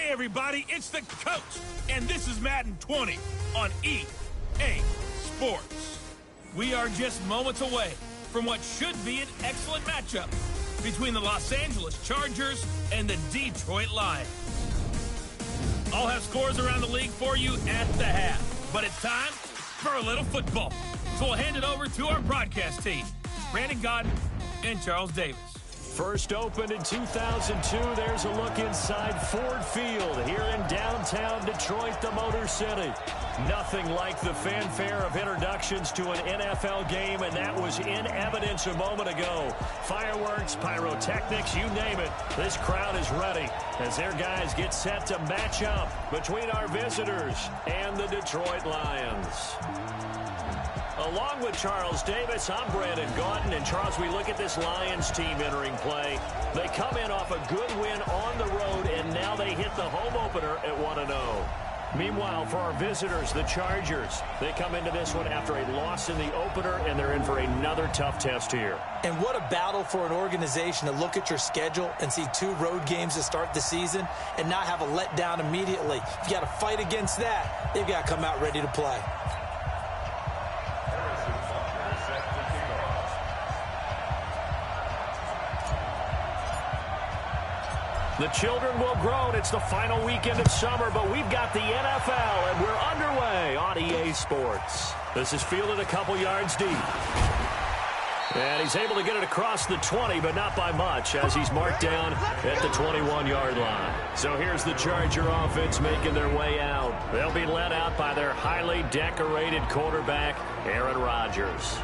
Hey, everybody, it's the coach, and this is Madden 20 on EA Sports. We are just moments away from what should be an excellent matchup between the Los Angeles Chargers and the Detroit Lions. I'll have scores around the league for you at the half, but it's time for a little football. So we'll hand it over to our broadcast team, Brandon Godden and Charles Davis. First opened in 2002, there's a look inside Ford Field here in downtown Detroit, the Motor City. Nothing like the fanfare of introductions to an NFL game, and that was in evidence a moment ago. Fireworks, pyrotechnics, you name it. This crowd is ready as their guys get set to match up between our visitors and the Detroit Lions. Along with Charles Davis, I'm Brandon Godden. And Charles, we look at this Lions team entering play. They come in off a good win on the road, and now they hit the home opener at 1-0. Meanwhile, for our visitors, the Chargers, they come into this one after a loss in the opener, and they're in for another tough test here. And what a battle for an organization to look at your schedule and see 2 road games to start the season and not have a letdown immediately. You got to fight against that. They've got to come out ready to play. The children will grow. It's the final weekend of summer, but we've got the NFL, and we're underway on EA Sports. This is fielded a couple yards deep. And he's able to get it across the 20, but not by much, as he's marked down at the 21-yard line. So here's the Charger offense making their way out. They'll be led out by their highly decorated quarterback, Aaron Rodgers.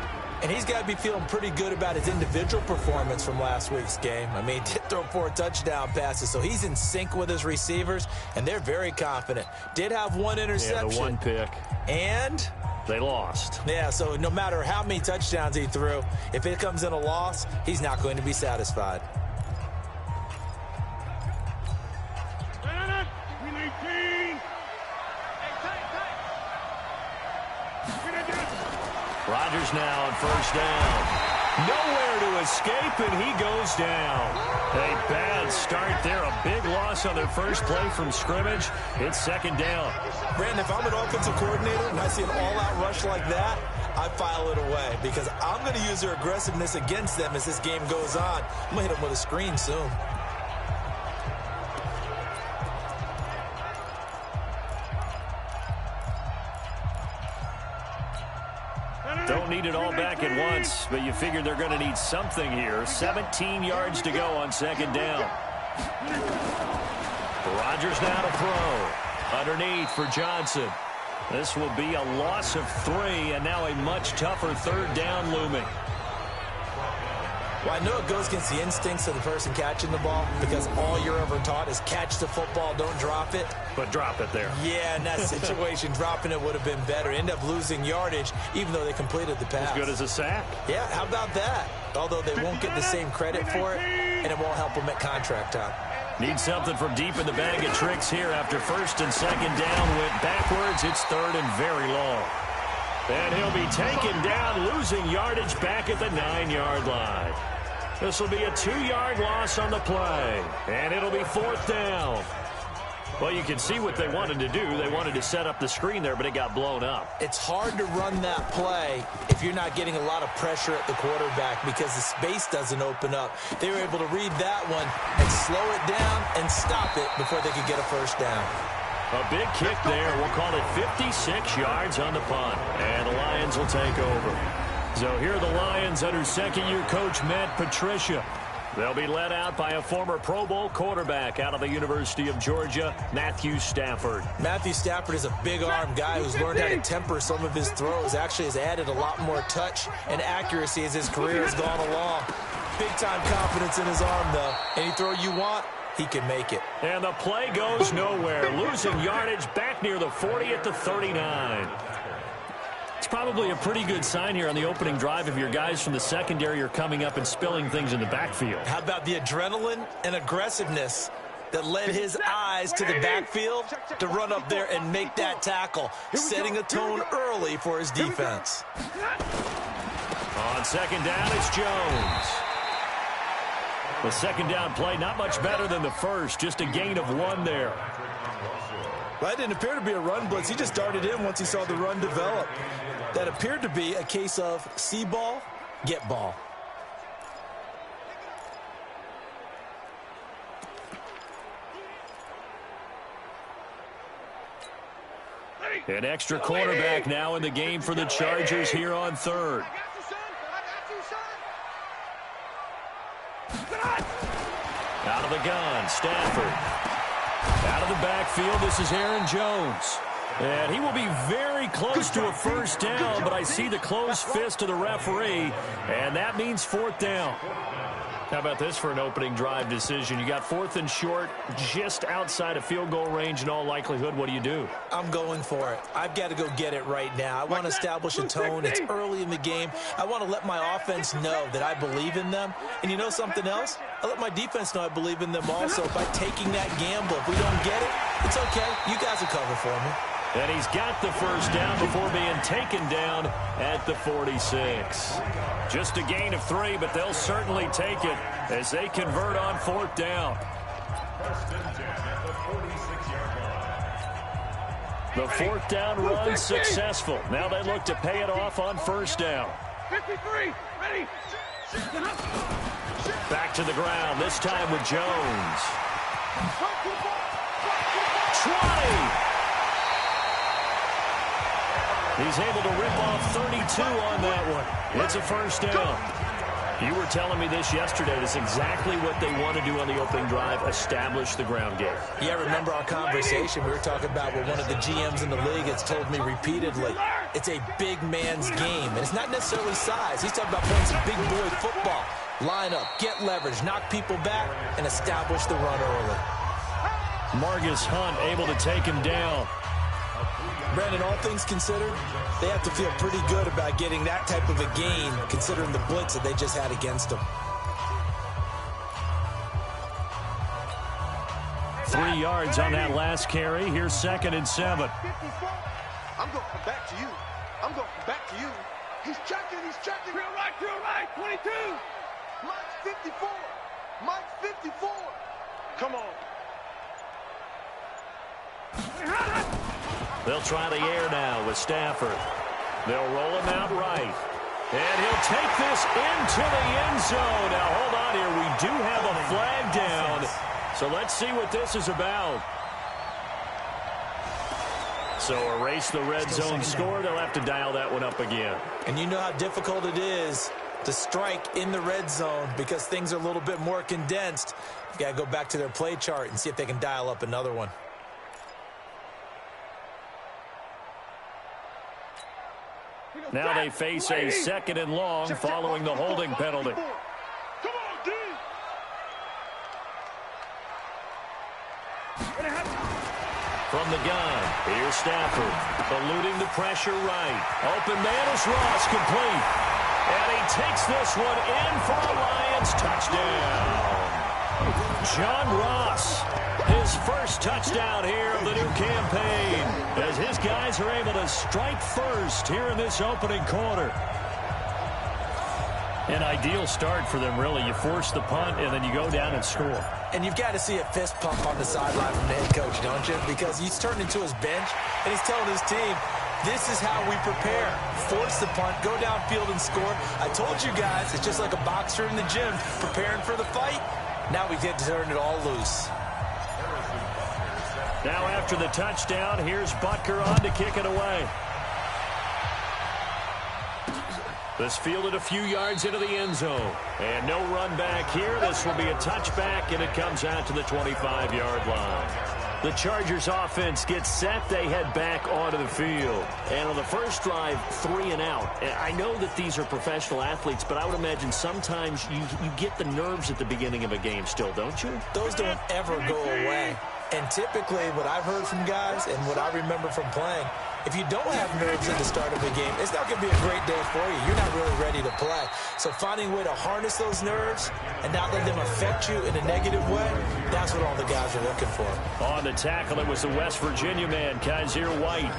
And he's got to be feeling pretty good about his individual performance from last week's game. I mean, he did throw 4 touchdown passes, so he's in sync with his receivers, and they're very confident. Did have 1 interception. Yeah, the 1 pick. And they lost. Yeah, so no matter how many touchdowns he threw, if it comes in a loss, he's not going to be satisfied. Rodgers now on first down. Nowhere to escape, and he goes down. A bad start there. A big loss on their first play from scrimmage. It's second down. Brandon, if I'm an offensive coordinator and I see an all-out rush like that, I file it away because I'm going to use their aggressiveness against them as this game goes on. I'm going to hit them with a screen soon. Don't need it all back at once, but you figure they're going to need something here. 17 yards to go on second down. Rodgers now to throw. Underneath for Johnson. This will be a loss of 3, and now a much tougher third down looming. Well, I know it goes against the instincts of the person catching the ball because all you're ever taught is catch the football, don't drop it. But drop it there. Yeah, in that situation, dropping it would have been better. End up losing yardage, even though they completed the pass. As good as a sack. Yeah, how about that? Although they won't get the same credit for it, and it won't help them at contract time. Need something from deep in the bag of tricks here after first and second down went backwards. It's third and very long. And he'll be taken down, losing yardage back at the 9-yard line. This will be a 2-yard loss on the play, and it'll be fourth down. Well, you can see what they wanted to do. They wanted to set up the screen there, but it got blown up. It's hard to run that play if you're not getting a lot of pressure at the quarterback because the space doesn't open up. They were able to read that one and slow it down and stop it before they could get a first down. A big kick there. We'll call it 56 yards on the punt, and the Lions will take over. So here are the Lions under second-year coach Matt Patricia. They'll be led out by a former Pro Bowl quarterback out of the University of Georgia, Matthew Stafford. Matthew Stafford is a big-arm guy who's learned how to temper some of his throws. Actually has added a lot more touch and accuracy as his career has gone along. Big-time confidence in his arm, though. Any throw you want, he can make it. And the play goes nowhere. Losing yardage back near the 40 at the 39. It's probably a pretty good sign here on the opening drive if your guys from the secondary are coming up and spilling things in the backfield. How about the adrenaline and aggressiveness that led his eyes to the backfield to run up there and make that tackle, setting a tone early for his defense. On second down, it's Jones. The second down play, not much better than the first, just a gain of 1 there. Well, that didn't appear to be a run blitz. He just darted in once he saw the run develop. That appeared to be a case of see ball, get ball. An extra cornerback now in the game for the Chargers here on third. Out of the gun, Stafford. Out of the backfield, this is Aaron Jones. And he will be very close to a first down, but I see the closed fist of the referee, and that means 4th down. How about this for an opening drive decision? You got 4th and short, just outside of field goal range in all likelihood. What do you do? I'm going for it. I've got to go get it right now. I want to establish a tone. It's early in the game. I want to let my offense know that I believe in them. And you know something else? I let my defense know I believe in them also by taking that gamble. If we don't get it, it's okay. You guys will cover for me. And he's got the first down before being taken down at the 46. Just a gain of 3, but they'll certainly take it as they convert on 4th down. The 4th down run successful. Now they look to pay it off on first down. 53, ready. Back to the ground, this time with Jones. 20! He's able to rip off 32 on that one. It's a first down. You were telling me this yesterday. That's exactly what they want to do on the opening drive, establish the ground game. Yeah, remember our conversation. We were talking about what one of the GMs in the league has told me repeatedly. It's a big man's game, and it's not necessarily size. He's talking about playing some big boy football. Line up, get leverage, knock people back, and establish the run early. Margus Hunt able to take him down. Brandon, all things considered, they have to feel pretty good about getting that type of a gain, considering the blitz that they just had against them. 3 yards on that last carry. Here's 2nd and 7. I'm going to come back to you. I'm going to come back to you. He's checking, he's checking. Real right, 22. Mike's 54. Mike's 54. Come on. They'll try the air now with Stafford. They'll roll him out right. And he'll take this into the end zone. Now, hold on here. We do have a flag down. So let's see what this is about. So erase the red zone score. They'll have to dial that one up again. And you know how difficult it is to strike in the red zone because things are a little bit more condensed. You got to go back to their play chart and see if they can dial up another one. Now they face a 2nd and long following the holding penalty. Come on, D. From the gun, here's Stafford, eluding the pressure right. Open man is Ross, complete. And he takes this one in for a Lions touchdown. John Ross, his first touchdown here of the new campaign, as his guys are able to strike first here in this opening quarter. An ideal start for them, really. You force the punt, and then you go down and score. And you've got to see a fist pump on the sideline from the head coach, don't you? Because he's turned into his bench, and he's telling his team, this is how we prepare. Force the punt, go downfield and score. I told you guys, it's just like a boxer in the gym preparing for the fight. Now we get to turn it all loose. Now after the touchdown, here's Butker on to kick it away. This fielded a few yards into the end zone. And no run back here. This will be a touchback, and it comes out to the 25-yard line. The Chargers offense gets set. They head back onto the field. And on the first drive, 3 and out. I know that these are professional athletes, but I would imagine sometimes you get the nerves at the beginning of a game still, don't you? Those don't ever go away. And typically what I've heard from guys and what I remember from playing, if you don't have nerves at the start of a game, it's not going to be a great day for you. You're not really ready to play. So finding a way to harness those nerves and not let them affect you in a negative way, that's what all the guys are looking for. On the tackle, it was the West Virginia man, Kaiser White.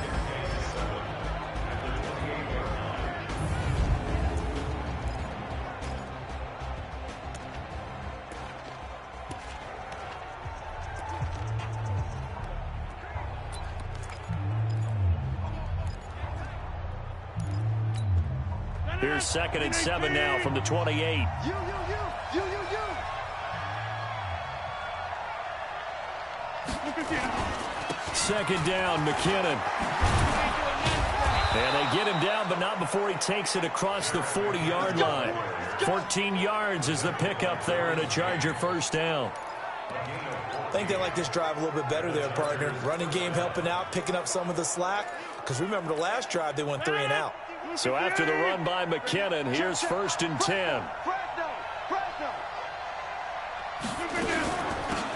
Here's 2nd and 7 now from the 28. Second down, McKinnon. And they get him down, but not before he takes it across the 40-yard line. 14 yards is the pickup there, and a Charger first down. I think they like this drive a little bit better there, partner. Running game helping out, picking up some of the slack. Because remember, the last drive, they went 3 and out. So after the run by McKinnon, here's 1st and 10.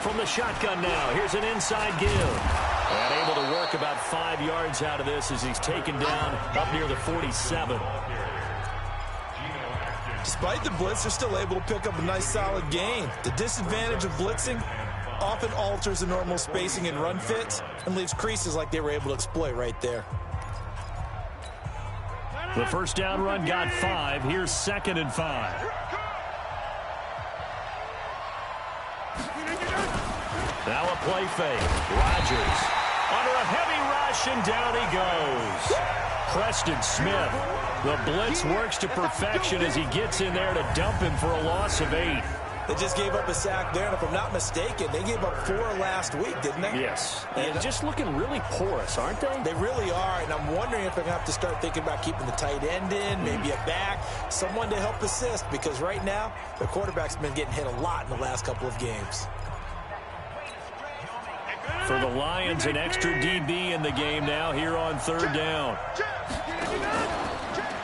From the shotgun now, here's an inside give. And able to work about 5 yards out of this as he's taken down up near the 47. Despite the blitz, they're still able to pick up a nice solid gain. The disadvantage of blitzing often alters the normal spacing and run fits and leaves creases like they were able to exploit right there. The first down run got 5. Here's 2nd and 5. Now a play fake. Rodgers under a heavy rush, and down he goes. Preston Smith. The blitz works to perfection as he gets in there to dump him for a loss of 8. They just gave up a sack there, and if I'm not mistaken, they gave up 4 last week, didn't they? Yes. And just looking really porous, aren't they? They really are, and I'm wondering if they're going to have to start thinking about keeping the tight end in, maybe a back, someone to help assist, because right now, the quarterback's been getting hit a lot in the last couple of games. For the Lions, an extra DB in the game now here on 3rd down.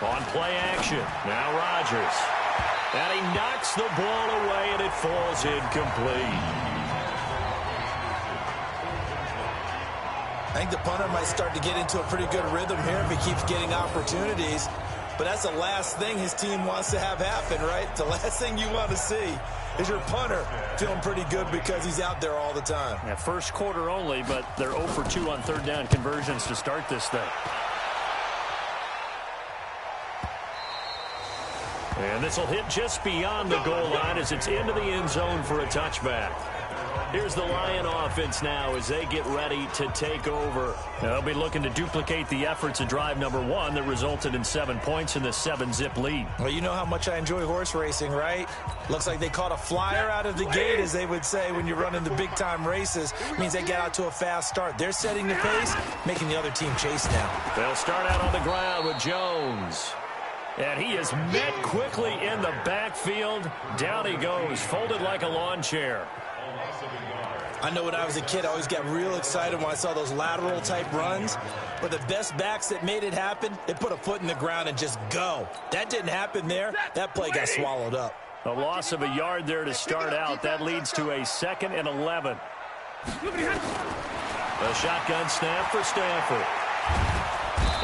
On play action, now Rodgers. And he knocks the ball away, and it falls incomplete. I think the punter might start to get into a pretty good rhythm here if he keeps getting opportunities. But that's the last thing his team wants to have happen, right? The last thing you want to see is your punter feeling pretty good because he's out there all the time. Yeah, first quarter only, but they're 0 for 2 on 3rd down conversions to start this thing. And this will hit just beyond the goal line as it's into the end zone for a touchback. Here's the Lion offense now as they get ready to take over. Now they'll be looking to duplicate the efforts of drive number 1 that resulted in 7 points in the 7-zip lead. Well, you know how much I enjoy horse racing, right? Looks like they caught a flyer out of the gate, as they would say when you're running the big-time races. It means they get out to a fast start. They're setting the pace, making the other team chase now. They'll start out on the ground with Jones. And he is met quickly in the backfield. Down he goes, folded like a lawn chair. I know when I was a kid, I always got real excited when I saw those lateral-type runs. But the best backs that made it happen, they put a foot in the ground and just go. That didn't happen there. That play got swallowed up. A loss of a yard there to start out. That leads to a 2nd and 11. A shotgun snap for Stafford.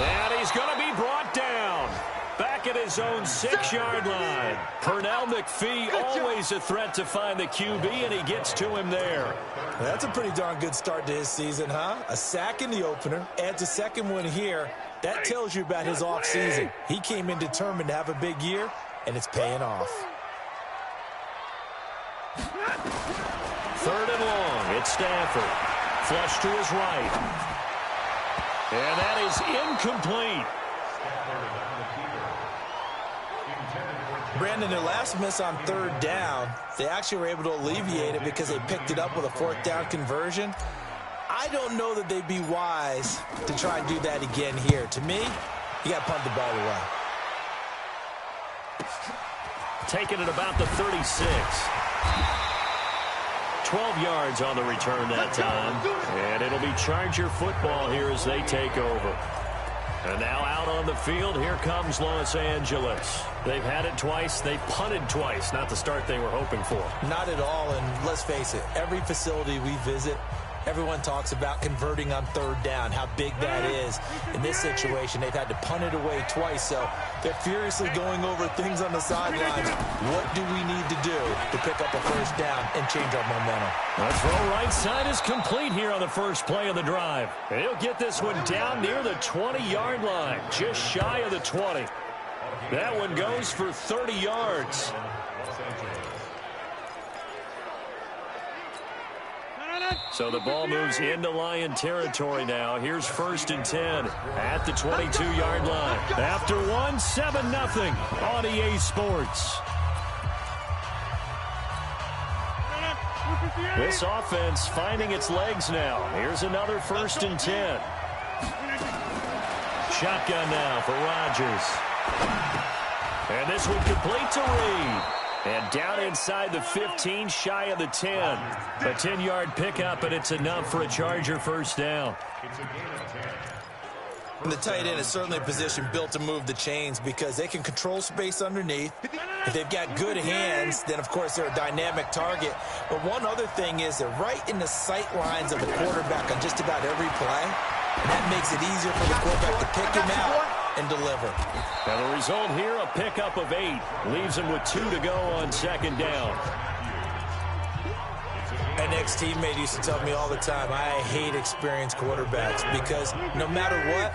And he's going to be brought down. Back at his own 6-yard line. Pernell McPhee, always a threat to find the QB, and he gets to him there. That's a pretty darn good start to his season, huh? A sack in the opener, adds a second one here. That tells you about his offseason. He came in determined to have a big year, and it's paying off. 3rd and long. It's Stafford. Flush to his right. And that is incomplete. Brandon, their last miss on 3rd down, they actually were able to alleviate it because they picked it up with a 4th down conversion. I don't know that they'd be wise to try and do that again here. To me, you got to punt the ball away. Taken at about the 36. 12 yards on the return that time. And it'll be Charger football here as they take over. And now out on the field, here comes Los Angeles. They've had it twice. They've punted twice. Not the start they were hoping for. Not at all, and let's face it, every facility we visit, everyone talks about converting on 3rd down, how big that is. In this situation, they've had to punt it away twice, so they're furiously going over things on the sidelines. What do we need to do to pick up a 1st down and change our momentum? The throw right side is complete here on the first play of the drive. And he'll get this one down near the 20-yard line, just shy of the 20. That one goes for 30 yards. So the ball moves into Lion territory now. Here's 1st and 10 at the 22-yard line. After 7-0 on EA Sports. This offense finding its legs now. Here's another 1st and 10. Shotgun now for Rodgers. And this one complete to Reed. And down inside the 15, shy of the 10. A 10-yard pickup, and it's enough for a Charger first down. And the tight end is certainly a position built to move the chains because they can control space underneath. If they've got good hands, then, of course, they're a dynamic target. But one other thing is they're right in the sight lines of the quarterback on just about every play. And that makes it easier for the quarterback to pick him out and deliver. Now the result here, a pickup of 8. Leaves him with 2 to go on 2nd down. An ex-teammate used to tell me all the time, I hate experienced quarterbacks because no matter what,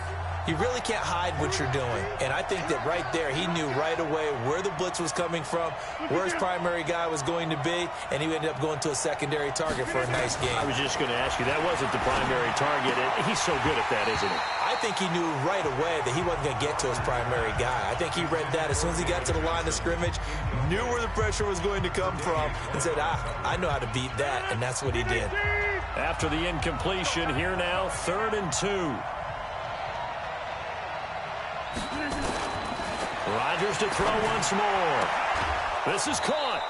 you really can't hide what you're doing. And I think that right there, he knew right away where the blitz was coming from, where his primary guy was going to be, and he ended up going to a secondary target for a nice game. I was just going to ask you, that wasn't the primary target. He's so good at that, isn't he? I think he knew right away that he wasn't going to get to his primary guy. I think he read that as soon as he got to the line of scrimmage, knew where the pressure was going to come from, and said, I know how to beat that, and that's what he did. After the incompletion, here now, 3rd and 2. Rodgers to throw once more. This is caught.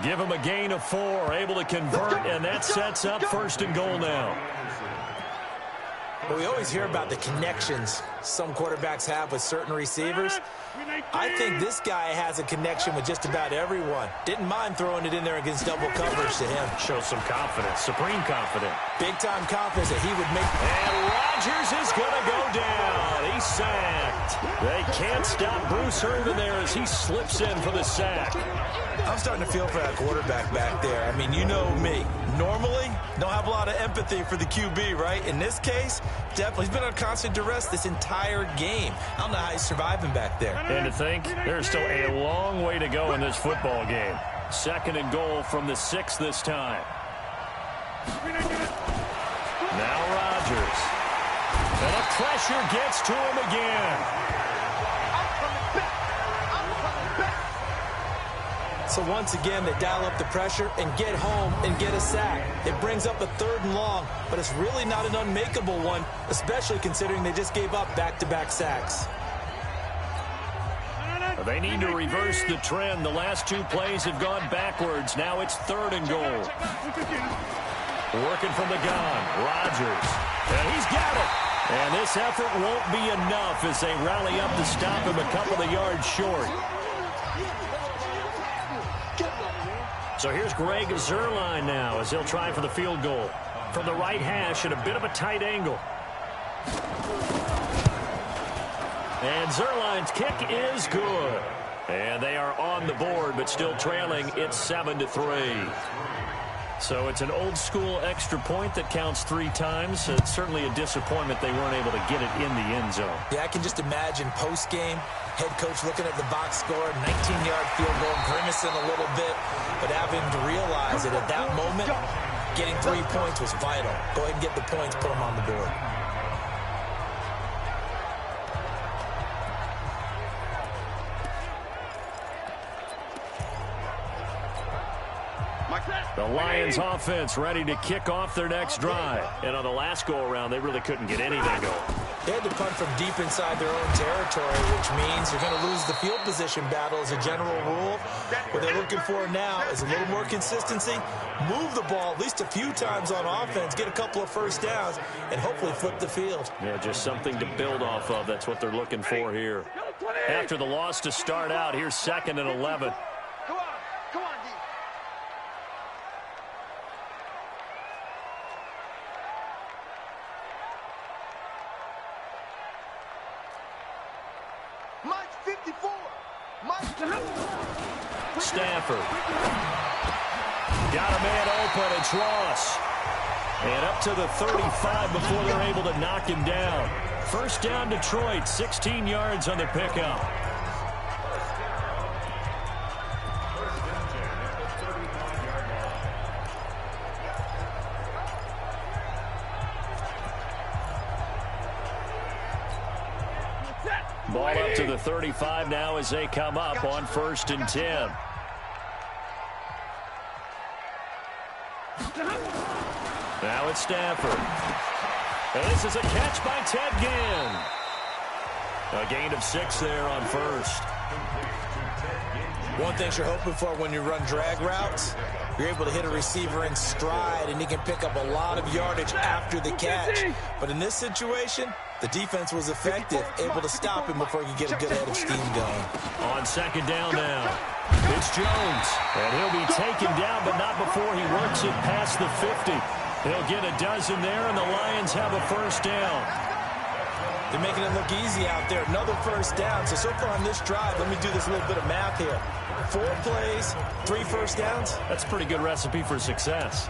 Give him a gain of 4, able to convert, and that sets up 1st and goal now. Well, we always hear about the connections some quarterbacks have with certain receivers. I think this guy has a connection with just about everyone. Didn't mind throwing it in there against double coverage to him. Shows some confidence, supreme confidence. Big-time confidence that he would make. And Rodgers is going to go down. He's sacked. They can't stop Bruce Irvin there as he slips in for the sack. I'm starting to feel for that quarterback back there. I mean, you know me. Normally, don't have a lot of empathy for the QB, right? In this case, definitely. He's been on constant duress this entire game. I don't know how he's surviving back there. And to think, there's still a long way to go in this football game. 2nd and goal from the 6 this time. Now Rodgers. And the pressure gets to him again. So once again, they dial up the pressure and get home and get a sack. It brings up a 3rd and long, but it's really not an unmakeable one, especially considering they just gave up back-to-back sacks. They need to reverse the trend. The last 2 plays have gone backwards. Now it's 3rd and goal. Working from the gun, Rodgers. And he's got it. And this effort won't be enough as they rally up to stop him a couple of yards short. So here's Greg Zuerlein now as he'll try for the field goal. From the right hash at a bit of a tight angle. And Zuerlein's kick is good. And they are on the board, but still trailing. It's 7-3. So it's an old-school extra point that counts 3 times. It's certainly a disappointment they weren't able to get it in the end zone. Yeah, I can just imagine post-game, head coach looking at the box score, 19-yard field goal, grimacing a little bit, but having to realize that at that moment, getting 3 points was vital. Go ahead and get the points, put them on the board. The Lions offense ready to kick off their next drive. And on the last go-around, they really couldn't get anything going. They had to punt from deep inside their own territory, which means you're going to lose the field position battle as a general rule. What they're looking for now is a little more consistency, move the ball at least a few times on offense, get a couple of first downs, and hopefully flip the field. Yeah, just something to build off of. That's what they're looking for here. After the loss to start out, here's 2nd and 11. Come on, D. Mike's 54. Stafford. Got a man open. It's Ross. And up to the 35 before they're able to knock him down. First down, Detroit. 16 yards on the pickup. Ball up to the 35 now as they come up on 1st and 10. Now it's Stafford. And this is a catch by Ted Ginn. A gain of 6 there on 1st. One thing you're hoping for when you run drag routes, you're able to hit a receiver in stride, and he can pick up a lot of yardage after the catch. But in this situation, the defense was effective, able to stop him before he could get a good head of steam going. On 2nd down now, it's Jones. And he'll be taken down, but not before he works it past the 50. He'll get a dozen there, and the Lions have a 1st down. They're making it look easy out there. Another 1st down. So far on this drive, let me do this little bit of math here. 4 plays, 3 1st downs. That's a pretty good recipe for success.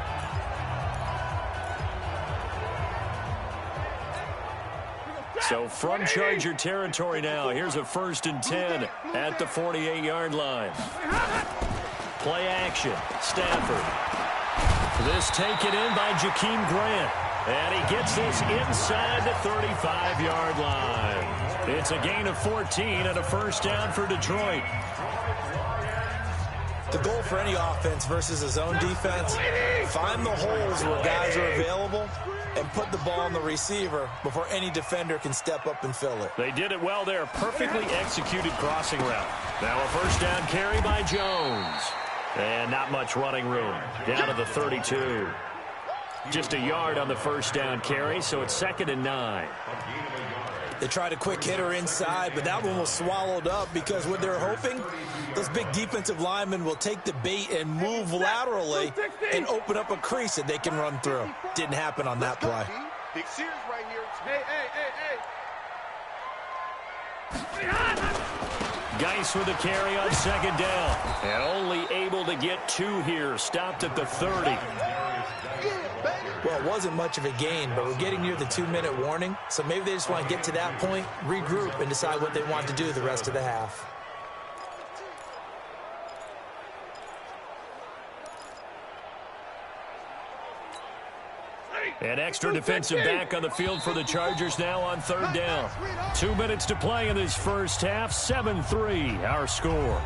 So from Charger territory now, here's a 1st and 10 at the 48-yard line. Play action, Stafford. This taken in by Jakeem Grant. And he gets this inside the 35-yard line. It's a gain of 14 and a 1st down for Detroit. The goal for any offense versus his own defense, find the holes where guys are available and put the ball on the receiver before any defender can step up and fill it. They did it well there. Perfectly executed crossing route. Now a 1st down carry by Jones. And not much running room. Down to the 32. Just a yard on the 1st down carry, so it's 2nd and 9. They tried a quick hitter inside, but that one was swallowed up because what they're hoping, those big defensive linemen will take the bait and move laterally and open up a crease that they can run through. Didn't happen on that play. Big Sears right here. Hey. Geis with a carry on 2nd down. And only able to get 2 here. Stopped at the 30. Well, it wasn't much of a gain, but we're getting near the 2-minute warning. So maybe they just want to get to that point, regroup, and decide what they want to do the rest of the half. An extra defensive back on the field for the Chargers now on 3rd down. 2 minutes to play in this 1st half. 7-3 our score.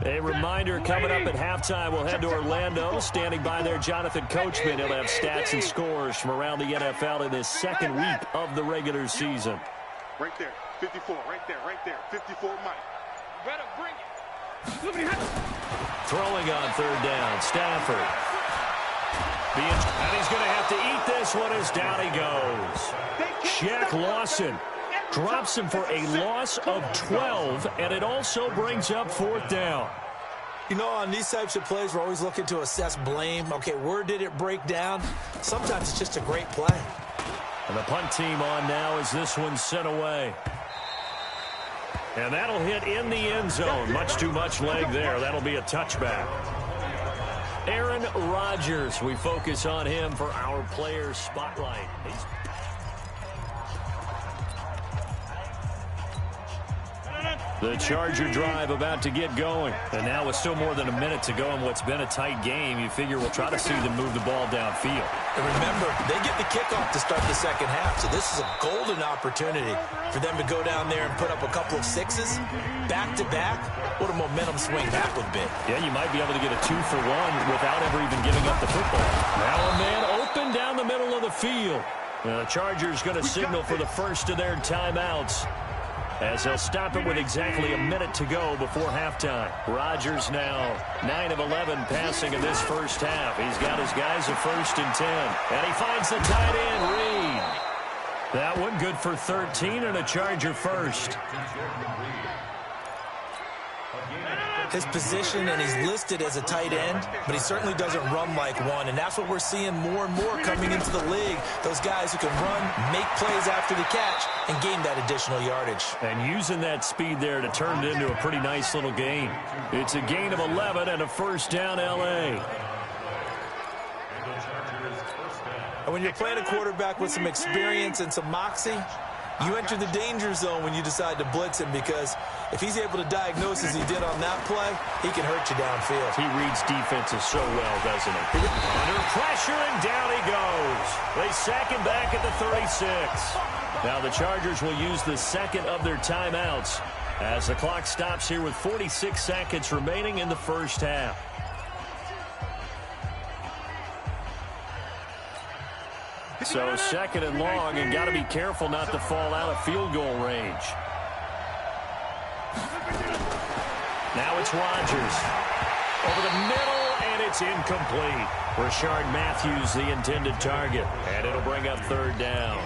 A reminder coming up at halftime. We'll head to Orlando. Standing by there, Jonathan Coachman. He'll have stats and scores from around the NFL in his 2nd week of the regular season. Right there, 54, right there, 54, Mike. Better bring it. Throwing on 3rd down, Stafford. And he's going to have to eat this one as down he goes. Shaq Lawson drops him for a loss of 12, and it also brings up 4th down. You know, on these types of plays, we're always looking to assess blame. Okay, where did it break down? Sometimes it's just a great play. And the punt team on now as this one's sent away. And that'll hit in the end zone. Much too much leg there. That'll be a touchback. Aaron Rodgers, we focus on him for our player spotlight. The Charger drive about to get going. And now with still more than a minute to go in what's been a tight game, you figure we'll try to see them move the ball downfield. And remember, they get the kickoff to start the 2nd half, so this is a golden opportunity for them to go down there and put up a couple of 6s back-to-back. What a momentum swing that would be. Yeah, you might be able to get a 2-for-1 without ever even giving up the football. Now a man open down the middle of the field. The Chargers going to signal for the first of their timeouts, as they'll stop it with exactly a minute to go before halftime. Rodgers now 9 of 11 passing in this 1st half. He's got his guys a 1st and 10. And he finds the tight end, Reed. That one good for 13 and a Charger 1st. His position, and he's listed as a tight end, but he certainly doesn't run like one, and that's what we're seeing more and more coming into the league. Those guys who can run, make plays after the catch, and gain that additional yardage. And using that speed there to turn it into a pretty nice little gain. It's a gain of 11 and a 1st down L.A. And when you're playing a quarterback with some experience and some moxie, you enter the danger zone when you decide to blitz him, because If he's able to diagnose as he did on that play, he can hurt you downfield. He reads defenses so well, doesn't he? Under pressure, and down he goes. They sack him back at the 36. Now the Chargers will use the second of their timeouts as the clock stops here with 46 seconds remaining in the first half. So second and long, and got to be careful not to fall out of field goal range. Now it's Rodgers. Over the middle, and it's incomplete. Rashard Matthews, the intended target. And it'll bring up third down.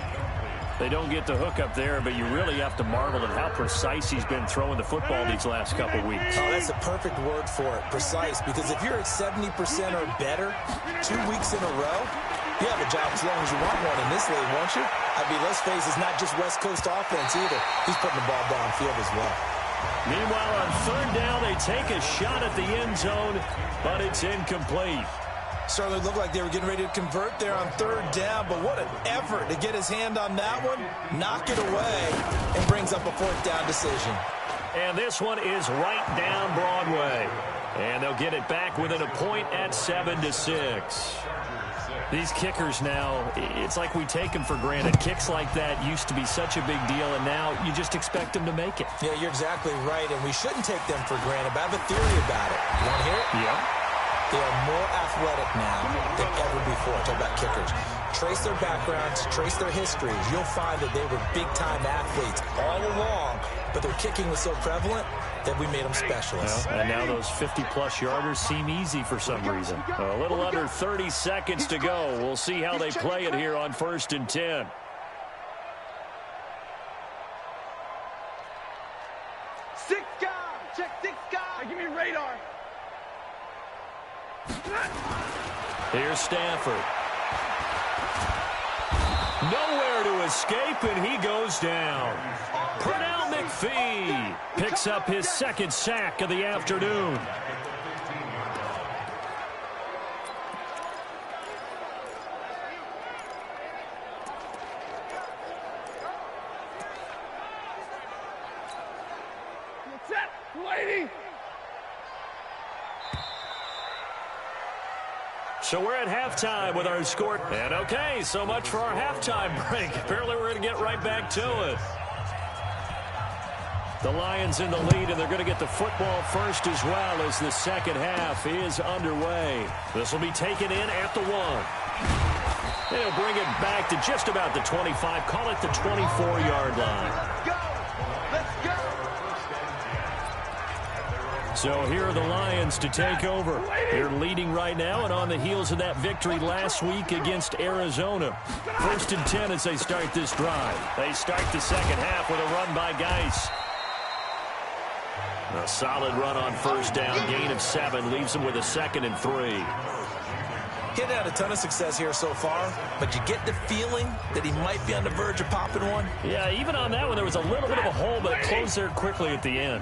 They don't get the hook up there, but you really have to marvel at how precise he's been throwing the football these last couple weeks. Oh, that's a perfect word for it, precise. Because if you're at 70% or better 2 weeks in a row, you have a job as long as you want one in this league, won't you? I mean, let's face it, it's not just West Coast offense either. He's putting the ball downfield as well. Meanwhile, on third down, they take a shot at the end zone, but it's incomplete. Certainly looked like they were getting ready to convert there on third down, but what an effort to get his hand on that one, knock it away, and brings up a fourth down decision. And this one is right down Broadway. And they'll get it back within a point at 7-6. These kickers now, it's like we take them for granted. Kicks like that used to be such a big deal, and now you just expect them to make it. Yeah, you're exactly right, and we shouldn't take them for granted, but I have a theory about it. You want to hear it? Yeah. They are more athletic now than ever before. Talk about kickers. Trace their backgrounds, trace their histories. You'll find that they were big-time athletes all along, but their kicking was so prevalent that we made them specialists. Well, and now those 50-plus yarders seem easy for some reason. A little under 30 seconds to go. We'll see how they play it here on 1st and 10. Six guys. Check 6 guys. Hey, give me radar. Here's Stafford. Nowhere to escape, and he goes down. Pernell McPhee picks up his second sack of the afternoon. Lady. So we're at halftime with our score. And okay, so much for our halftime break. Apparently we're going to get right back to it. The Lions in the lead, and they're going to get the football first as well as the second half is underway. This will be taken in at the 1. And he'll bring it back to just about the 25. Call it the 24-yard line. Let's go. So here are the Lions to take over. They're leading right now and on the heels of that victory last week against Arizona. 1st and 10 as they start this drive. They start the second half with a run by Geis. A solid run on first down. Gain of 7 leaves them with a 2nd and 3. He hadn't had a ton of success here so far, but you get the feeling that he might be on the verge of popping one. Yeah, even on that one, there was a little bit of a hole, but it closed there quickly at the end.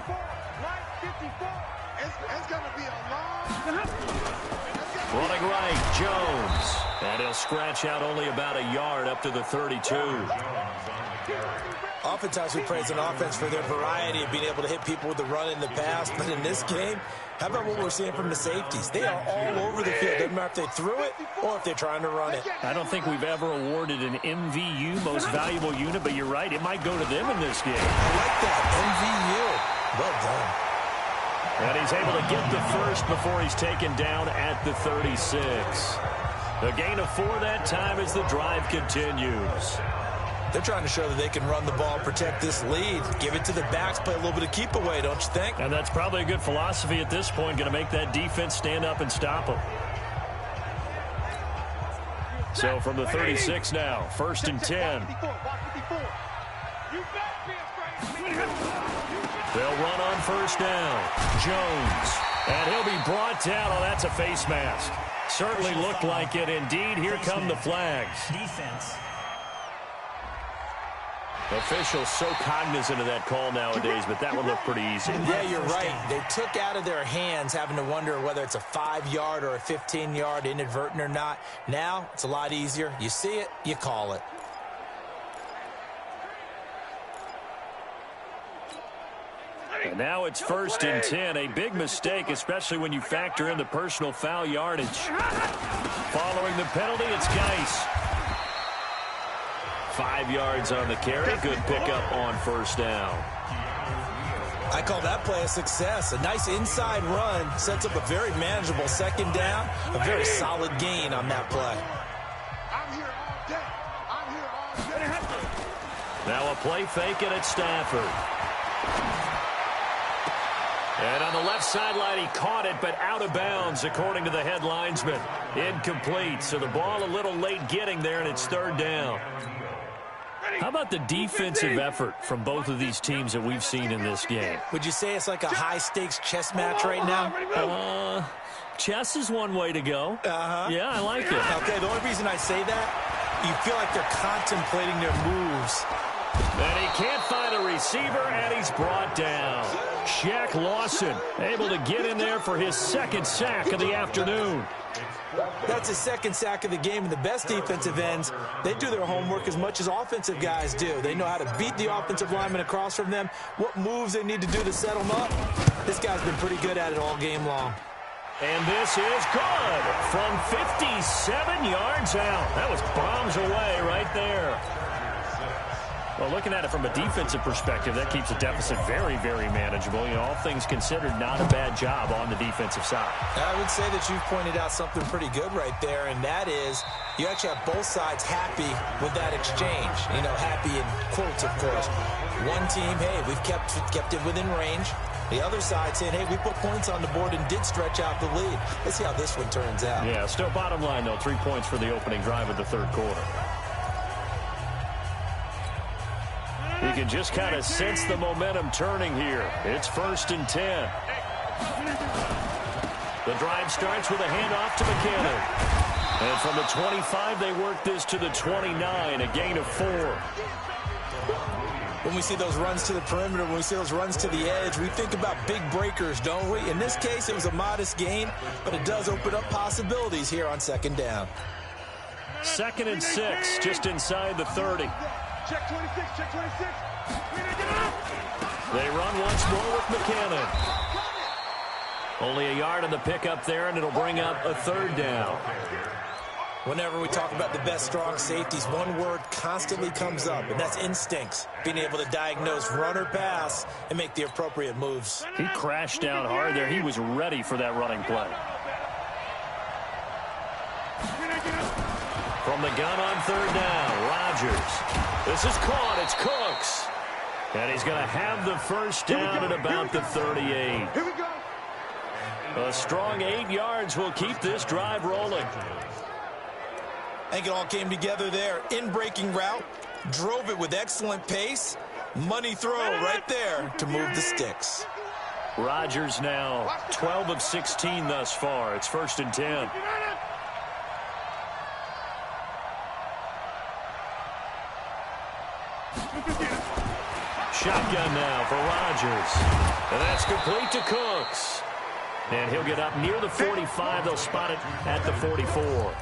It's going to be a long. Running right, Jones. And he'll scratch out only about a yard up to the 32. Oftentimes we praise an offense for their variety of being able to hit people with the run in the pass, but in this game, how about what we're seeing from the safeties? They are all over the field. Doesn't matter if they threw it or if they're trying to run it. I don't think we've ever awarded an MVU, most valuable unit, but you're right, it might go to them in this game. I like that, MVU. Well done. And he's able to get the first before he's taken down at the 36. A gain of 4 that time as the drive continues. They're trying to show that they can run the ball, protect this lead, give it to the backs, play a little bit of keep away, don't you think? And that's probably a good philosophy at this point, going to make that defense stand up and stop them. So from the 36 now, 1st and 10. They'll run on first down. Jones. And he'll be brought down. Oh, that's a face mask. Certainly looked like it. Indeed, here come the flags. Defense. Officials so cognizant of that call nowadays, but that one looked pretty easy. Yeah, you're right. They took out of their hands having to wonder whether it's a 5-yard or a 15-yard inadvertent or not. Now, it's a lot easier. You see it, you call it. And now it's 1st and 10. A big mistake, especially when you factor in the personal foul yardage. Following the penalty, it's Geis. 5 yards on the carry. Good pickup on 1st down. I call that play a success. A nice inside run sets up a very manageable 2nd down. A very solid gain on that play. I'm here all day. I'm here all day. Now a play fake, and it's Stafford. And on the left sideline, he caught it, but out of bounds, according to the head linesman. Incomplete, so the ball a little late getting there, and it's 3rd down. How about the defensive effort from both of these teams that we've seen in this game? Would you say it's like a high-stakes chess match right now? Chess is one way to go. Yeah, I like it. Okay, the only reason I say that, you feel like they're contemplating their moves. And he can't find a receiver, and he's brought down. Shaq Lawson able to get in there for his 2nd sack of the afternoon. That's his 2nd sack of the game, and the best defensive ends, they do their homework as much as offensive guys do. They know how to beat the offensive lineman across from them, what moves they need to do to set them up. This guy's been pretty good at it all game long. And this is good from 57 yards out. That was bombs away right there. Well, looking at it from a defensive perspective, that keeps the deficit very, very manageable. You know, all things considered, not a bad job on the defensive side. I would say that you've pointed out something pretty good right there, and that is you actually have both sides happy with that exchange. You know, happy in quotes, of course. One team, hey, we've kept it within range. The other side saying, hey, we put points on the board and did stretch out the lead. Let's see how this one turns out. Yeah, still bottom line, though, 3 points for the opening drive of the 3rd quarter. You can just kind of sense the momentum turning here. It's 1st and 10. The drive starts with a handoff to McKinnon. And from the 25, they work this to the 29, a gain of 4. When we see those runs to the perimeter, when we see those runs to the edge, we think about big breakers, don't we? In this case, it was a modest gain, but it does open up possibilities here on 2nd down. 2nd and 6, just inside the 30. Check 26, check 26. They run once more with McKinnon. Only a yard on the pickup there, and it'll bring up a 3rd down. Whenever we talk about the best strong safeties, one word constantly comes up, and that's instincts. Being able to diagnose run or pass and make the appropriate moves. He crashed down hard there. He was ready for that running play. From the gun on 3rd down, Rodgers. This is caught. It's Cooks. And he's going to have the 1st down at about the 38. Here we go. A strong 8 yards will keep this drive rolling. I think it all came together there. In-breaking route. Drove it with excellent pace. Money throw right there to move the sticks. Rodgers now 12 of 16 thus far. It's 1st and 10. Shotgun now for Rodgers. And that's complete to Cooks. And he'll get up near the 45. They'll spot it at the 44.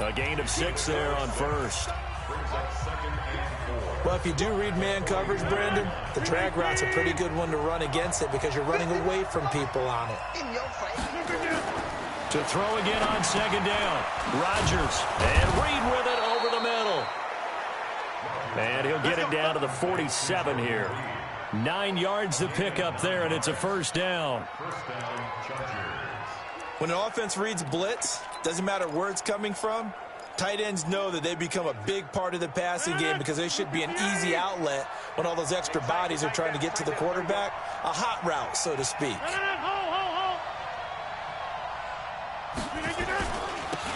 A gain of 6 there on 1st. Well, if you do read man coverage, Brandon, the drag route's a pretty good one to run against it because you're running away from people on it. To throw again on 2nd down. Rodgers. And Reed with it over the middle. And he'll get it down to the 47 here. 9 yards to pick up there, and it's a 1st down. When an offense reads blitz, doesn't matter where it's coming from, tight ends know that they become a big part of the passing game because they should be an easy outlet when all those extra bodies are trying to get to the quarterback. A hot route, so to speak.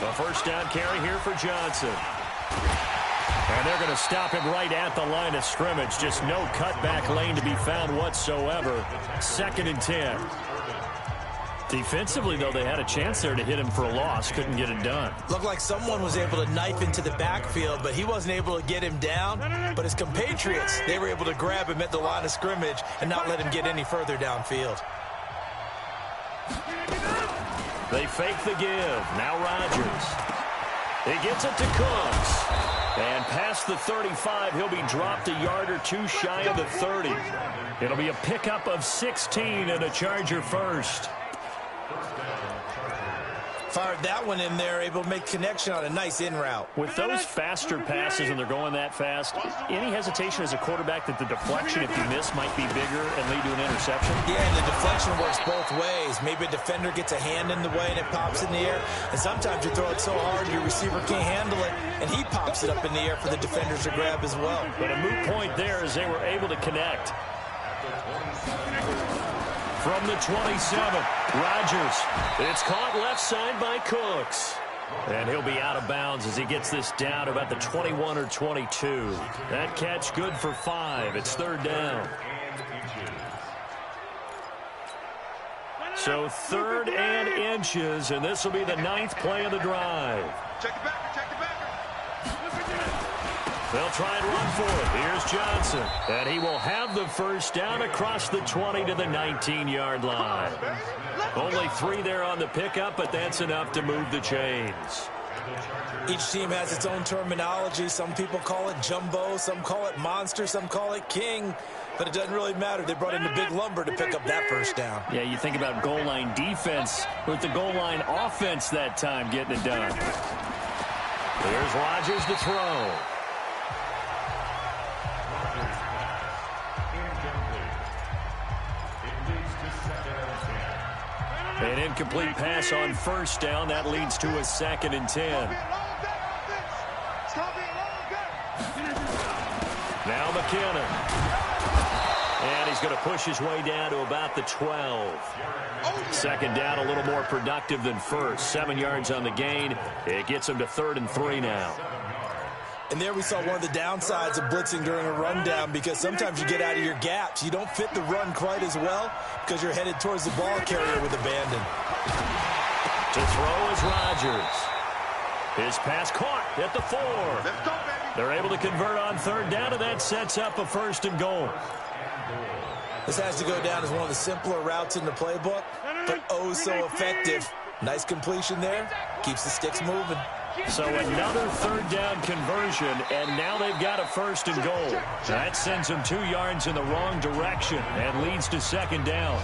A 1st down carry here for Johnson. And they're going to stop him right at the line of scrimmage. Just no cutback lane to be found whatsoever. 2nd and 10. Defensively, though, they had a chance there to hit him for a loss. Couldn't get it done. Looked like someone was able to knife into the backfield, but he wasn't able to get him down. But his compatriots, they were able to grab him at the line of scrimmage and not let him get any further downfield. They fake the give. Now Rodgers. He gets it to Cooks. And pass across the 35. He'll be dropped a yard or two shy of the 30. It'll be a pickup of 16 and a Charger first. Fired that one in there, able to make connection on a nice in route. With those faster passes and they're going that fast, any hesitation as a quarterback that the deflection, if you miss, might be bigger and lead to an interception? Yeah, and the deflection works both ways. Maybe a defender gets a hand in the way and it pops in the air. And sometimes you throw it so hard your receiver can't handle it, and he pops it up in the air for the defenders to grab as well. But a moot point there as they were able to connect. From the 27, Rodgers. It's caught left side by Cooks. And he'll be out of bounds as he gets this down about the 21 or 22. That catch good for 5. It's third down. So 3rd and inches, and this will be the 9th play of the drive. Check the backer, check the backer. They'll try and run for it. Here's Johnson. And he will have the first down across the 20 to the 19-yard line. Only 3 there on the pickup, but that's enough to move the chains. Each team has its own terminology. Some people call it jumbo, some call it monster, some call it king. But it doesn't really matter. They brought in the big lumber to pick up that first down. Yeah, you think about goal line defense with the goal line offense that time getting it done. Here's Rodgers to throw. An incomplete pass on first down. That leads to a 2nd and 10. Now McKinnon. And he's going to push his way down to about the 12. 2nd down, a little more productive than first. 7 yards on the gain. It gets him to 3rd and 3 now. And there we saw one of the downsides of blitzing during a rundown, because sometimes you get out of your gaps. You don't fit the run quite as well because you're headed towards the ball carrier with abandon. To throw is Rodgers. His pass caught at the 4. Let's go, baby. They're able to convert on 3rd down, and that sets up a 1st and goal. This has to go down as one of the simpler routes in the playbook, but oh so effective. Nice completion there. Keeps the sticks moving. So another 3rd down conversion, and now they've got a 1st and goal. That sends them 2 yards in the wrong direction and leads to 2nd down.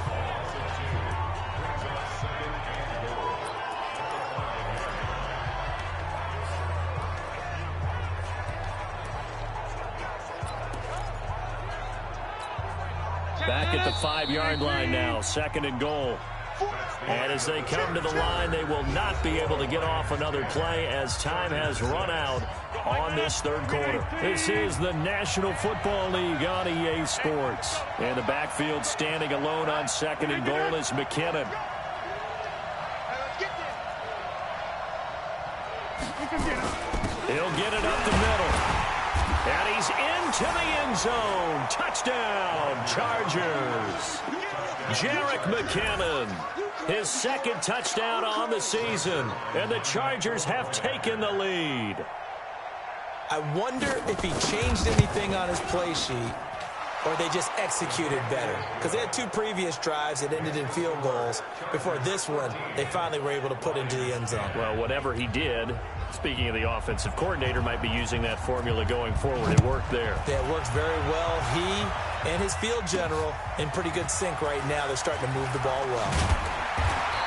Back at the 5-yard line now, 2nd and goal. And as they come to the line, they will not be able to get off another play as time has run out on this 3rd quarter. This is the National Football League on EA Sports. In the backfield, standing alone on 2nd and goal is McKinnon. He'll get it up the middle. And he's into the end zone. Touchdown, Chargers. Jerick McKinnon, his 2nd touchdown on the season, and the Chargers have taken the lead. I wonder if he changed anything on his play sheet, or they just executed better. Because they had 2 previous drives that ended in field goals. Before this one, they finally were able to put into the end zone. Well, whatever he did, speaking of the offensive coordinator, might be using that formula going forward. It worked there. Yeah, it works very well. He and his field general in pretty good sync right now. They're starting to move the ball well.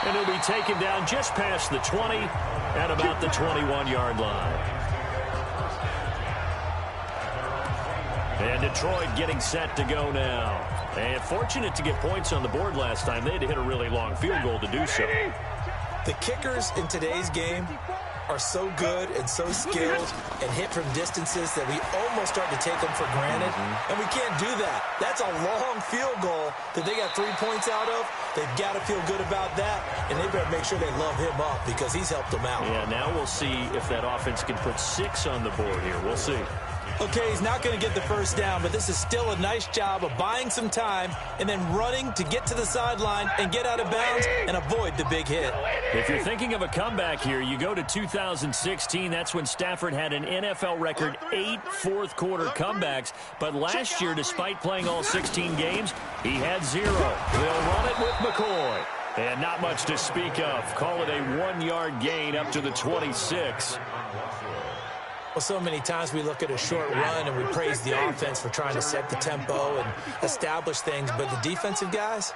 And he'll be taken down just past the 20 at about the 21-yard line. And Detroit getting set to go now. And fortunate to get points on the board last time. They had to hit a really long field goal to do so. The kickers in today's game are so good and so skilled and hit from distances that we almost start to take them for granted. And we can't do that. That's a long field goal that they got 3 points out of. They've got to feel good about that, and they better make sure they love him up because he's helped them out. Yeah, now we'll see if that offense can put 6 on the board here. We'll see. Okay, he's not going to get the first down, but this is still a nice job of buying some time and then running to get to the sideline and get out of bounds and avoid the big hit. If you're thinking of a comeback here, you go to 2016. That's when Stafford had an NFL record 8 fourth-quarter comebacks. But last year, despite playing all 16 games, he had 0. They'll run it with McCoy. And not much to speak of. Call it a 1-yard gain up to the 26. Well, so many times we look at a short run and we praise the offense for trying to set the tempo and establish things, but the defensive guys,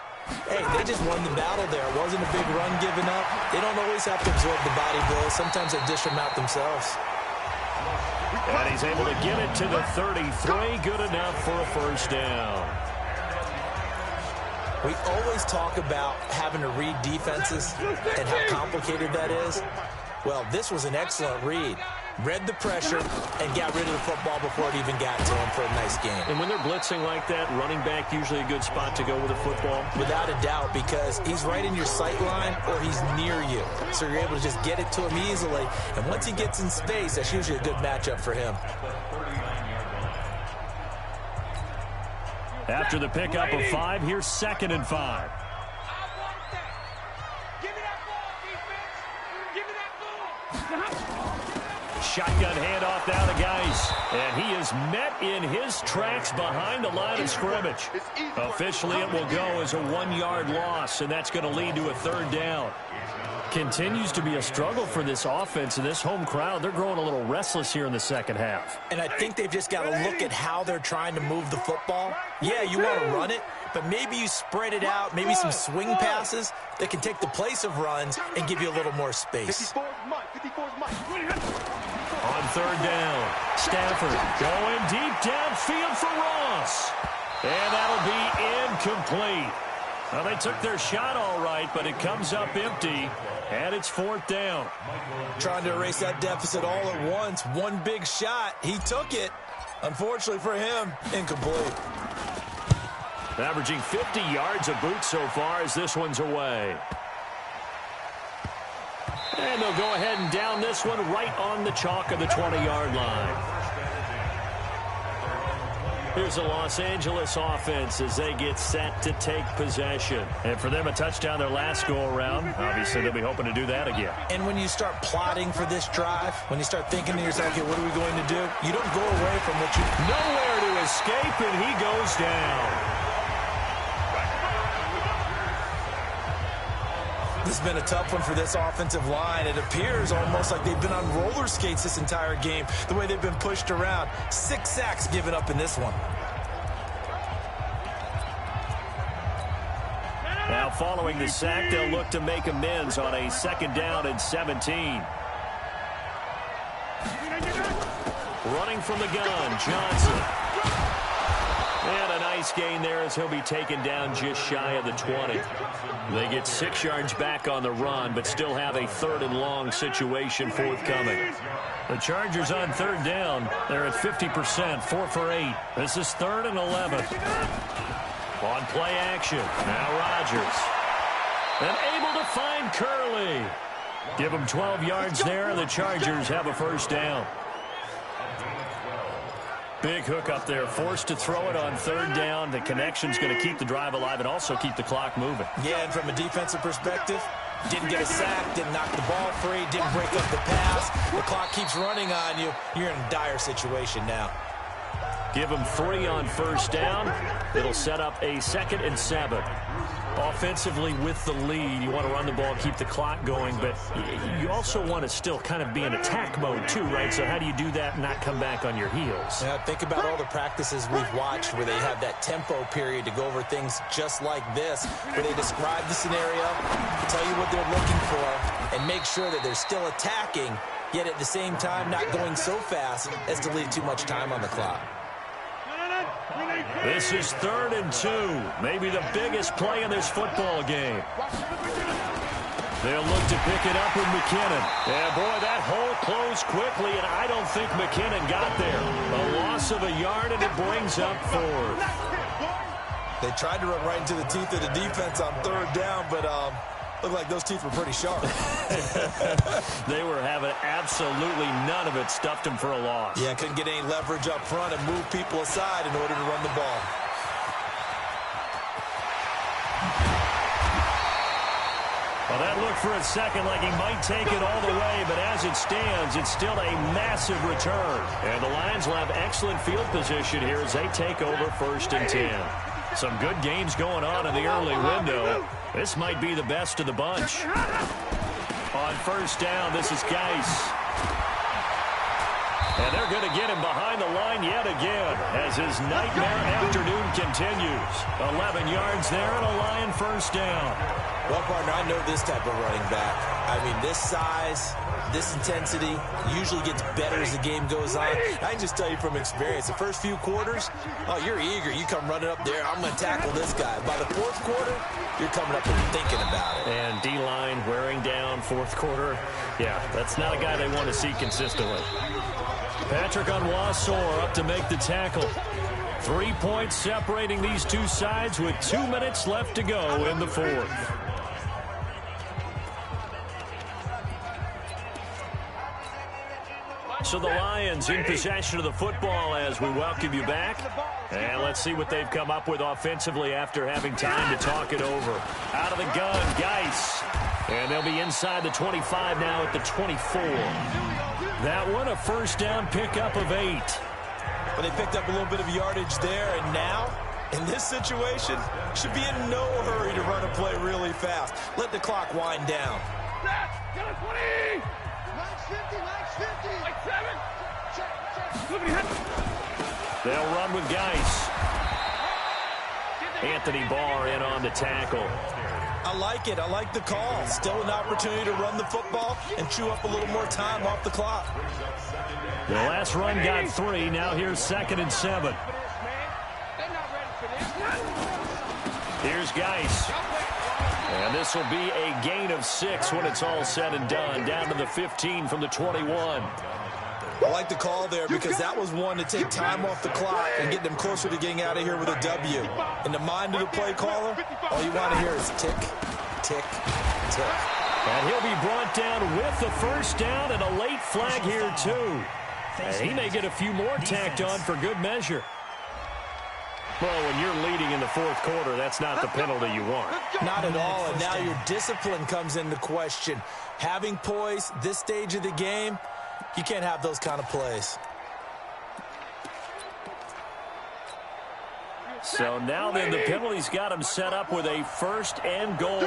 hey, they just won the battle there. It wasn't a big run given up. They don't always have to absorb the body blows. Sometimes they dish them out themselves. And he's able to get it to the 33. Good enough for a first down. We always talk about having to read defenses and how complicated that is. Well, this was an excellent read. Read the pressure and got rid of the football before it even got to him for a nice game. And when they're blitzing like that, running back usually a good spot to go with the football? Without a doubt, because he's right in your sight line or he's near you. So you're able to just get it to him easily. And once he gets in space, that's usually a good matchup for him. After the pickup of 5, here's 2nd and 5. Shotgun handoff now to Geis. And he is met in his tracks behind the line of scrimmage. Officially, it will go as a 1-yard loss, and that's going to lead to a 3rd down. Continues to be a struggle for this offense and this home crowd. They're growing a little restless here in the second half. And I think they've just got to look at how they're trying to move the football. Yeah, you want to run it, but maybe you spread it out, maybe some swing passes that can take the place of runs and give you a little more space. On 3rd down, Stafford going deep downfield for Ross. And that'll be incomplete. Well, they took their shot all right, but it comes up empty, and it's 4th down. Trying to erase that deficit all at once. One big shot. He took it. Unfortunately for him, incomplete. Averaging 50 yards a boot so far as this one's away. And they'll go ahead and down this one right on the chalk of the 20-yard line. Here's the Los Angeles offense as they get set to take possession. And for them, a touchdown their last go-around. Obviously, they'll be hoping to do that again. And when you start plotting for this drive, when you start thinking to yourself, okay, what are we going to do? You don't go away from what you... Nowhere to escape, and he goes down. This has been a tough one for this offensive line. It appears almost like they've been on roller skates this entire game, the way they've been pushed around. 6 sacks given up in this one. Now following the sack, they'll look to make amends on a 2nd down and 17. Running from the gun, Johnson. And a nice gain there as he'll be taken down just shy of the 20. They get 6 yards back on the run, but still have a 3rd and long situation forthcoming. The Chargers on 3rd down. They're at 50%, 4 for 8. This is 3rd and 11. On play action, now Rodgers. And able to find Curley. Give him 12 yards there, and the Chargers have a 1st down. Big hook up there, forced to throw it on 3rd down. The connection's going to keep the drive alive and also keep the clock moving. Yeah, and from a defensive perspective, didn't get a sack, didn't knock the ball free, didn't break up the pass. The clock keeps running on you. You're in a dire situation now. Give them 3 on 1st down. It'll set up a 2nd and 7. Offensively with the lead, you want to run the ball, keep the clock going, but you also want to still kind of be in attack mode too, right? So how do you do that and not come back on your heels? Yeah, think about all the practices we've watched where they have that tempo period to go over things just like this, where they describe the scenario, tell you what they're looking for, and make sure that they're still attacking, yet at the same time not going so fast as to leave too much time on the clock. This is 3rd and 2. Maybe the biggest play in this football game. They'll look to pick it up with McKinnon. And boy, that hole closed quickly, and I don't think McKinnon got there. A loss of a yard, and it brings up 4th. They tried to run right into the teeth of the defense on 3rd down, but looked like those teeth were pretty sharp. They were having absolutely none of it, stuffed them for a loss. Yeah, couldn't get any leverage up front and move people aside in order to run the ball. Well, that looked for a second like he might take it all the way, but as it stands, it's still a massive return. And the Lions will have excellent field position here as they take over 1st and 10. Some good games going on in the early window. This might be the best of the bunch. On 1st down, this is Geis. And they're going to get him behind the line yet again as his nightmare afternoon continues. 11 yards there and a Lion first down. Well, partner, I know this type of running back. I mean, this size, this intensity usually gets better as the game goes on. I can just tell you from experience, the first few quarters, oh, you're eager. You come running up there, I'm going to tackle this guy. By the fourth quarter, you're coming up and thinking about it. And D-line wearing down fourth quarter. Yeah, that's not a guy they want to see consistently. Patrick Onwuasor up to make the tackle. 3 points separating these two sides with 2 minutes left to go in the fourth. So the Lions in possession of the football as we welcome you back. And let's see what they've come up with offensively after having time to talk it over. Out of the gun, Geis. And they'll be inside the 25 now at the 24. That one, a first down pickup of 8. But they picked up a little bit of yardage there, and now, in this situation, should be in no hurry to run a play really fast. Let the clock wind down. Get a 20! Max 50, max 50! Like 7! They'll run with Geis. Anthony Barr in on the tackle. I like it. I like the call. Still an opportunity to run the football and chew up a little more time off the clock. The last run got 3. Now here's 2nd and 7. Here's Geis. And this will be a gain of 6 when it's all said and done. Down to the 15 from the 21. I like the call there because that was one to take time off the clock and get them closer to getting out of here with a W. In the mind of the play caller, all you want to hear is tick, tick, tick. And he'll be brought down with the first down and a late flag here too. And he may get a few more tacked on for good measure. Well, when you're leading in the fourth quarter, that's not the penalty you want. Not at all, and now your discipline comes into question. Having poise this stage of the game, you can't have those kind of plays. So now then the penalty's got him set up with a first and goal.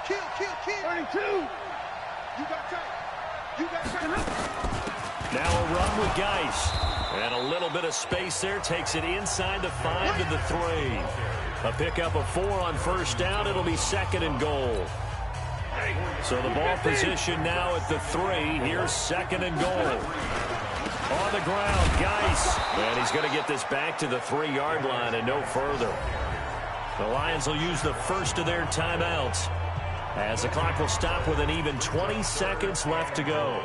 Kill. 32. You got time. Now a run with Geis. And a little bit of space there. Takes it inside the 5 to the 3. A pickup of 4 on first down. It'll be 2nd and goal. So the ball position now at the 3. Here's 2nd and goal. On the ground, Geis. And he's going to get this back to the 3-yard line and no further. The Lions will use the first of their timeouts as the clock will stop with an even 20 seconds left to go.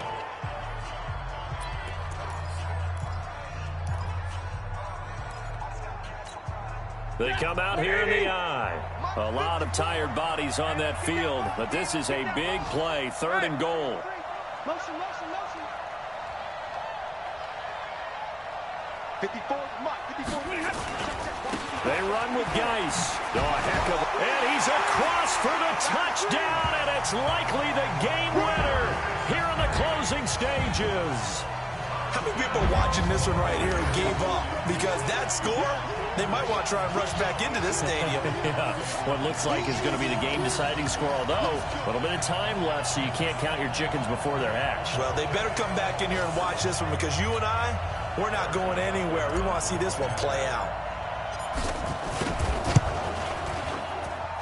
They come out here in the eye. A lot of tired bodies on that field, but this is a big play, 3rd and goal. Motion. 54, Mike, 54. They run with Geis. And he's across for the touchdown, and it's likely the game winner here in the closing stages. How many people watching this one right here gave up? Because that score, they might want to try and rush back into this stadium. Yeah, what looks like is going to be the game-deciding score, although a little bit of time left, so you can't count your chickens before they're hatched. Well, they better come back in here and watch this one because you and I, we're not going anywhere. We want to see this one play out.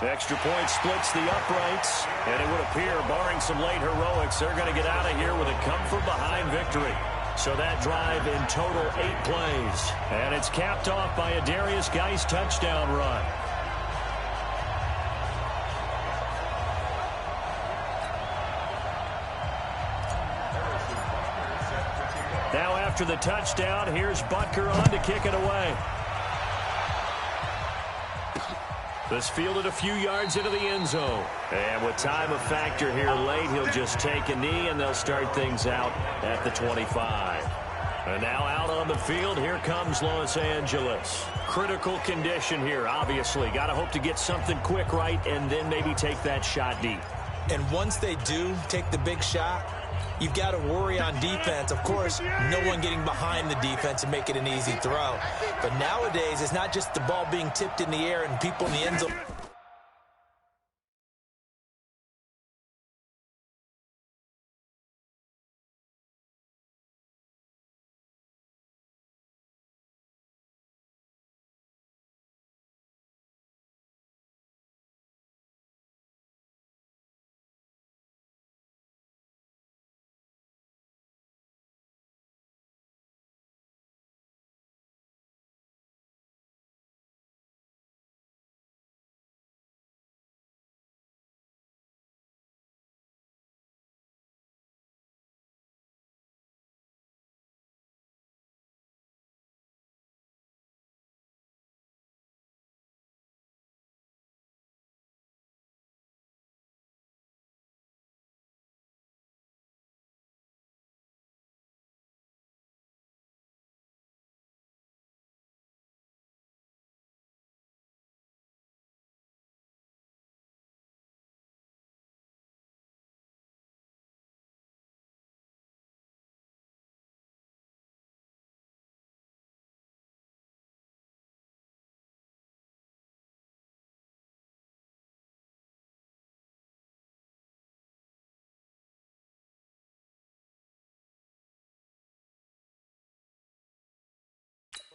The extra point splits the uprights, and it would appear, barring some late heroics, they're going to get out of here with a come-from-behind victory. So that drive in total 8 plays. And it's capped off by a Darius Geis touchdown run. Now after the touchdown, here's Butker on to kick it away. This fielded a few yards into the end zone. And with time a factor here late, he'll just take a knee, and they'll start things out at the 25. And now out on the field, here comes Los Angeles. Critical condition here, obviously. Got to hope to get something quick right and then maybe take that shot deep. And once they do take the big shot, you've got to worry on defense. Of course, no one getting behind the defense and make it an easy throw. But nowadays, it's not just the ball being tipped in the air and people in the end zone.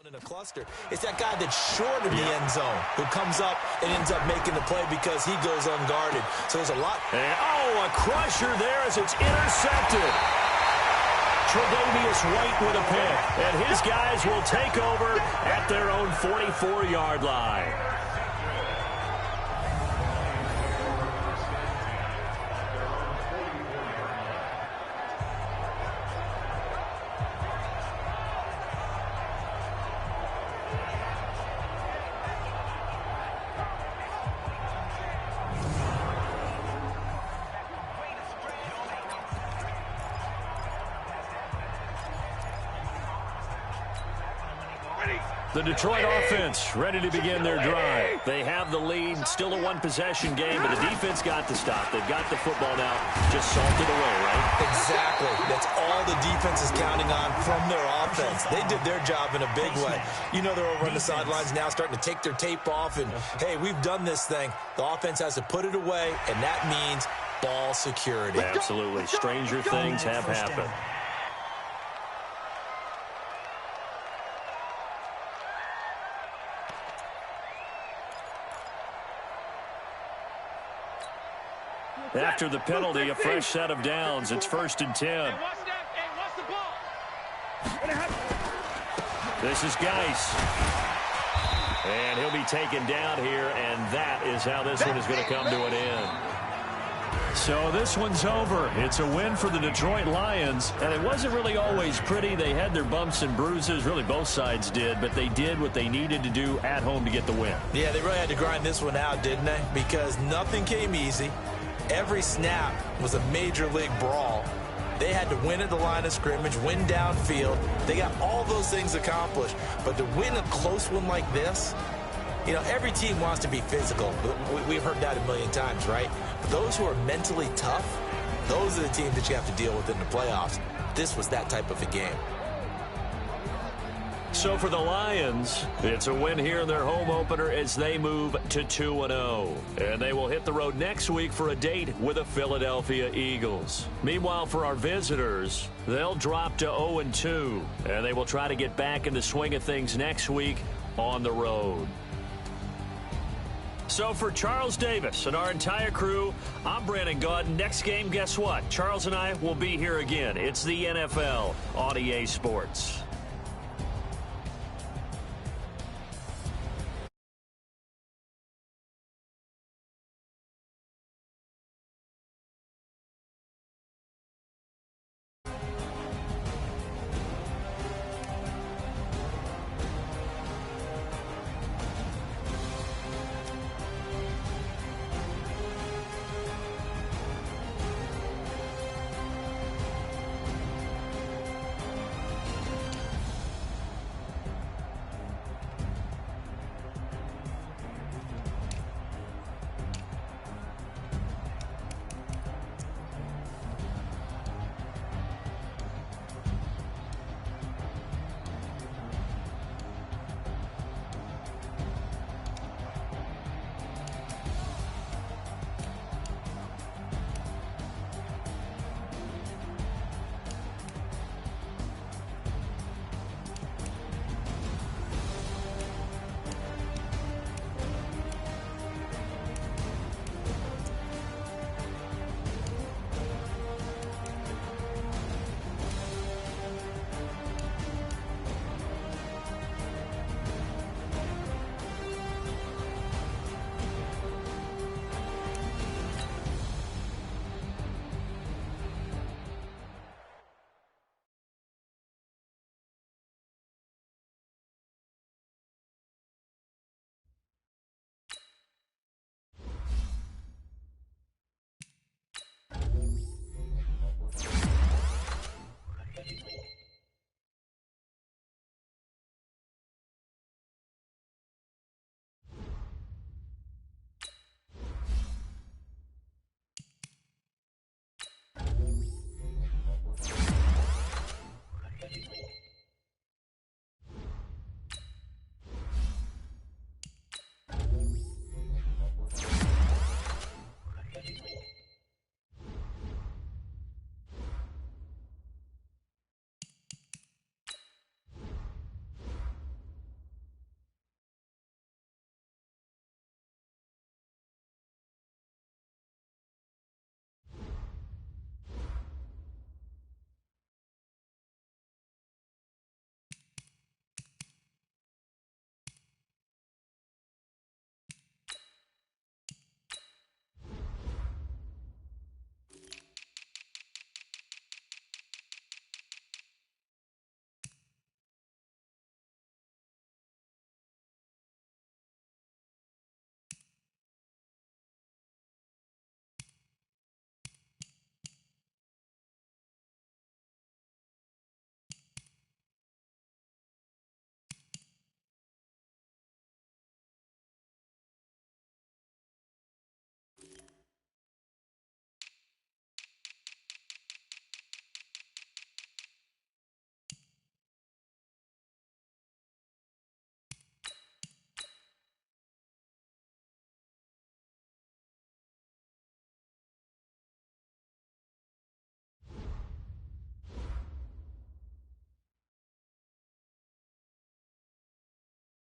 In a cluster, it's that guy that's short in the end zone who comes up and ends up making the play because he goes unguarded. So there's a lot. And, a crusher there as it's intercepted. Tre'Davious White with a pick, and his guys will take over at their own 44-yard line. The Detroit offense ready to begin their drive. They have the lead, still a one-possession game, but the defense got the stop. They've got the football now, just salted away, right? Exactly. That's all the defense is counting on from their offense. They did their job in a big way. You know they're over on the sidelines now starting to take their tape off, and, hey, we've done this thing. The offense has to put it away, and that means ball security. Absolutely. Stranger things have happened. After the penalty, a fresh set of downs. It's 1st and 10. This is Geis. And he'll be taken down here, and that is how this one is going to come to an end. So this one's over. It's a win for the Detroit Lions, and it wasn't really always pretty. They had their bumps and bruises. Really, both sides did, but they did what they needed to do at home to get the win. Yeah, they really had to grind this one out, didn't they? Because nothing came easy. Every snap was a major league brawl. They had to win at the line of scrimmage, win downfield. They got all those things accomplished. But to win a close one like this, you know, every team wants to be physical. We've heard that a million times, right? But those who are mentally tough, those are the teams that you have to deal with in the playoffs. This was that type of a game. So for the Lions, it's a win here in their home opener as they move to 2-0. And they will hit the road next week for a date with the Philadelphia Eagles. Meanwhile, for our visitors, they'll drop to 0-2. And they will try to get back in the swing of things next week on the road. So for Charles Davis and our entire crew, I'm Brandon Gaudin. Next game, guess what? Charles and I will be here again. It's the NFL on EA Sports.